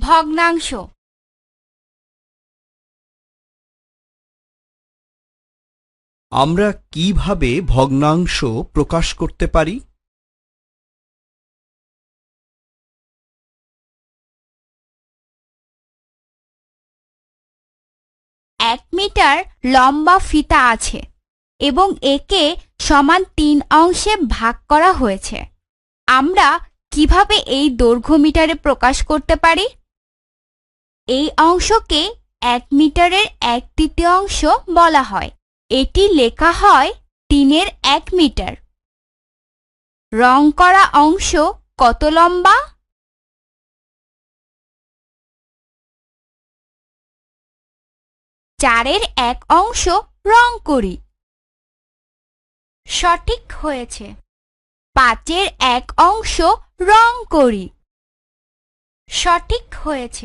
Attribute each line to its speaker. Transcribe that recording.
Speaker 1: ভগ্নাংশ।
Speaker 2: আমরা কিভাবে ভগ্নাংশ প্রকাশ করতে পারি?
Speaker 1: এক মিটার লম্বা ফিতা আছে এবং একে সমান 3 অংশে ভাগ করা হয়েছে। আমরা কিভাবে এই দৈর্ঘ্য মিটারে প্রকাশ করতে পারি? এই অংশকে 1 মিটারের 1/3 বলা হয়। এটি লেখা হয় 3-এর 1 মিটার। রং করা অংশ কত লম্বা? 4-এর 1 অংশ রং করি। সঠিক হয়েছে। 5-এর 1 অংশ রং করি। সঠিক হয়েছে।